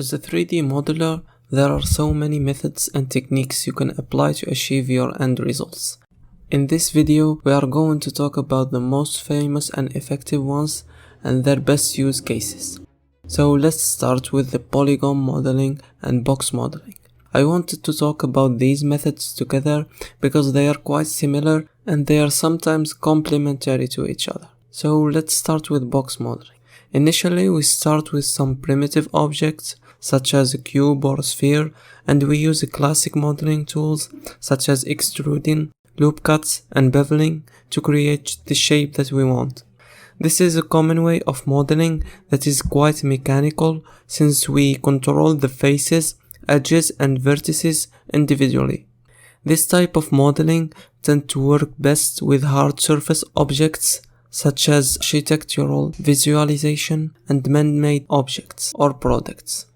As a 3D modeler, there are so many methods and techniques you can apply to achieve your end results. In this video, we are going to talk about the most famous and effective ones and their best use cases. So let's start with the polygon modeling and box modeling. I wanted to talk about these methods together because they are quite similar and they are sometimes complementary to each other. So let's start with box modeling. Initially, we start with some primitive objects such as a cube or a sphere, and we use classic modeling tools such as extruding, loop cuts, and beveling to create the shape that we want. This is a common way of modeling that is quite mechanical since we control the faces, edges, and vertices individually. This type of modeling tends to work best with hard surface objects such as architectural visualization and man-made objects or products.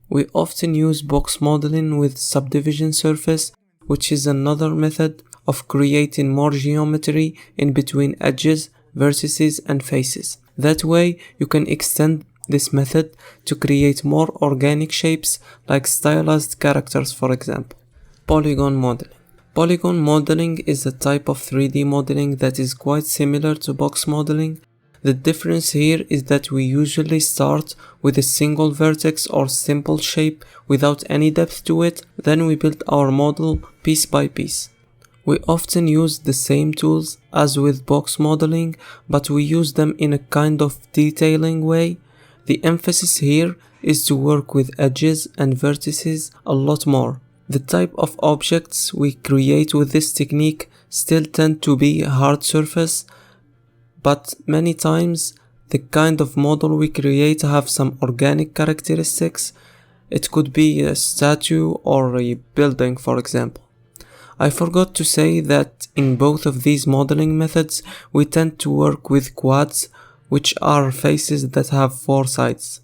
We often use box modeling with subdivision surface, which is another method of creating more geometry in between edges, vertices, and faces. That way, you can extend this method to create more organic shapes like stylized characters, for example. Polygon modeling. Polygon modeling is a type of 3D modeling that is quite similar to box modeling. The difference here is that we usually start with a single vertex or simple shape without any depth to it, then we build our model piece by piece. We often use the same tools as with box modeling, but we use them in a kind of detailing way. The emphasis here is to work with edges and vertices a lot more. The type of objects we create with this technique still tend to be hard surface, but many times the kind of model we create have some organic characteristics. It could be a statue or a building, for example. I forgot to say that in both of these modeling methods we tend to work with quads, which are faces that have 4 sides.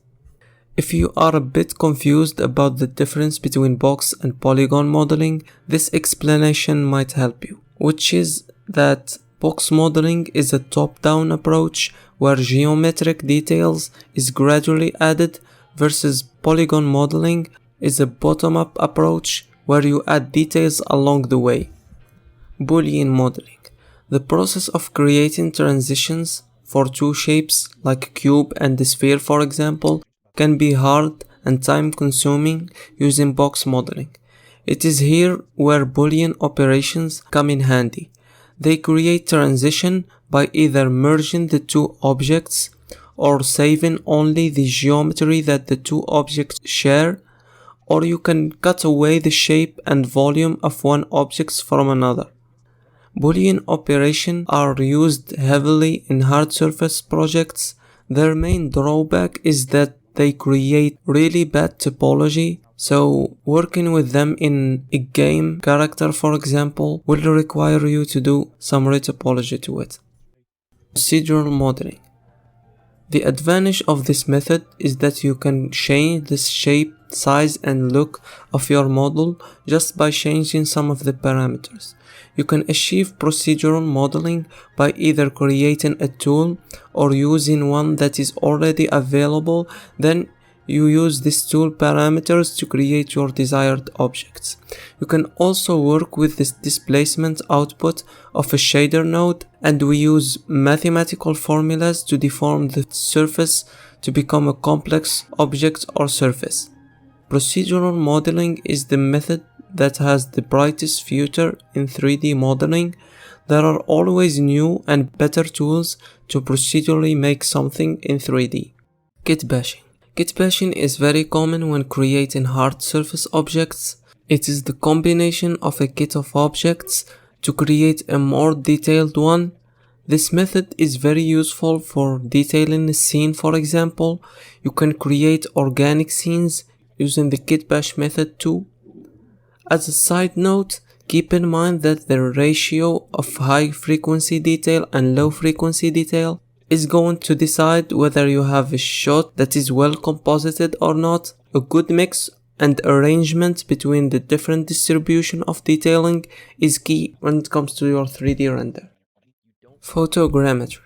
If you are a bit confused about the difference between box and polygon modeling, this explanation might help you, which is that box modeling is a top-down approach where geometric details is gradually added, versus polygon modeling is a bottom-up approach where you add details along the way. Boolean modeling. The process of creating transitions for 2 shapes like a cube and a sphere, for example, can be hard and time-consuming using box modeling. It is here where Boolean operations come in handy. They create transition by either merging the 2 objects or saving only the geometry that the 2 objects share, or you can cut away the shape and volume of one object from another. Boolean operations are used heavily in hard surface projects. Their main drawback is that they create really bad topology, so working with them in a game character, for example, will require you to do some retopology to it. Procedural modeling. The advantage of this method is that you can change the shape, size, and look of your model just by changing some of the parameters. You can achieve procedural modeling by either creating a tool or using one that is already available. Then you use these tool parameters to create your desired objects. You can also work with this displacement output of a shader node, and we use mathematical formulas to deform the surface to become a complex object or surface. Procedural modeling is the method that has the brightest future in 3D modeling. There are always new and better tools to procedurally make something in 3D. Kit bashing. Kit bashing is very common when creating hard surface objects. It is the combination of a kit of objects to create a more detailed one. This method is very useful for detailing a scene, for example. You can create organic scenes using the kit bash method too. As a side note, keep in mind that the ratio of high frequency detail and low frequency detail is going to decide whether you have a shot that is well composited or not. A good mix and arrangement between the different distribution of detailing is key when it comes to your 3D render. Photogrammetry.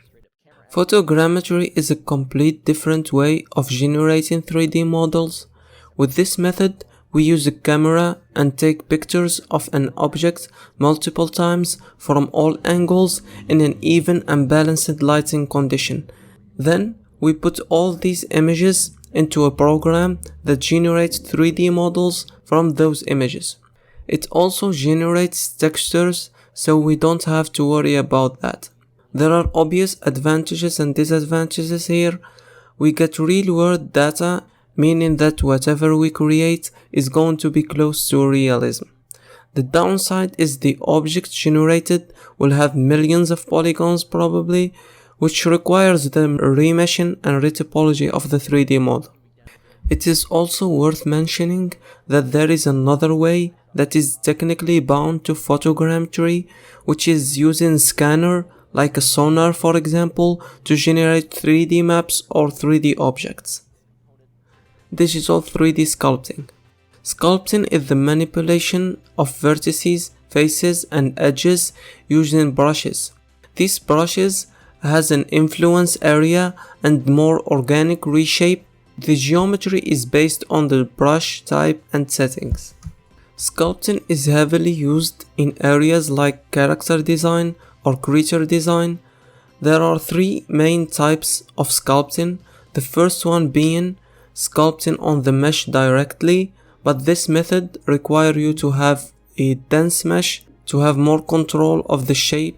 Photogrammetry is a complete different way of generating 3D models. With this method, we use a camera and take pictures of an object multiple times from all angles in an even and balanced lighting condition. Then, we put all these images into a program that generates 3D models from those images. It also generates textures, so we don't have to worry about that. There are obvious advantages and disadvantages here. We get real-world data, meaning that whatever we create is going to be close to realism. The downside is the object generated will have millions of polygons probably, which requires the remeshing and retopology of the 3D model. It is also worth mentioning that there is another way that is technically bound to photogrammetry, which is using scanner like a sonar for example to generate 3D maps or 3D objects. Digital 3D sculpting. Sculpting is the manipulation of vertices, faces and edges using brushes. These brushes has an influence area and more organic reshape. The geometry is based on the brush type and settings. Sculpting is heavily used in areas like character design or creature design. There are three main types of sculpting. The first one being sculpting on the mesh directly, but this method requires you to have a dense mesh to have more control of the shape.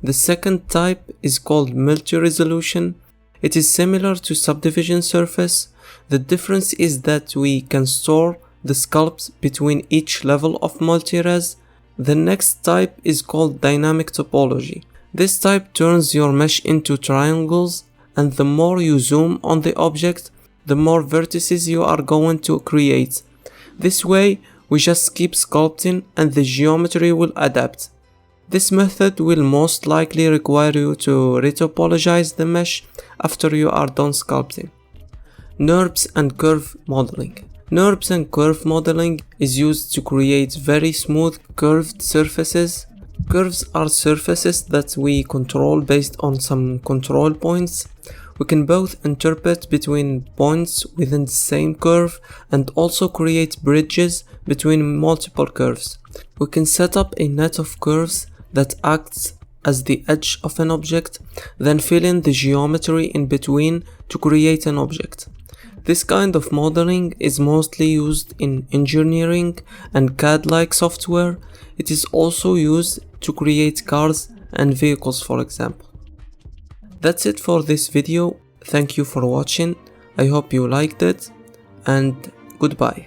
The second type is called multi-resolution. It is similar to subdivision surface. The difference is that we can store the sculpts between each level of multi-res. The next type is called dynamic topology. This type turns your mesh into triangles, and the more you zoom on the object, the more vertices you are going to create. This way, we just keep sculpting and the geometry will adapt. This method will most likely require you to retopologize the mesh after you are done sculpting. NURBS and curve modeling. NURBS and curve modeling is used to create very smooth curved surfaces. Curves are surfaces that we control based on some control points. We can both interpret between points within the same curve and also create bridges between multiple curves. We can set up a net of curves that acts as the edge of an object, then fill in the geometry in between to create an object. This kind of modeling is mostly used in engineering and CAD-like software. It is also used to create cars and vehicles, for example. That's it for this video. Thank you for watching. I hope you liked it, and goodbye.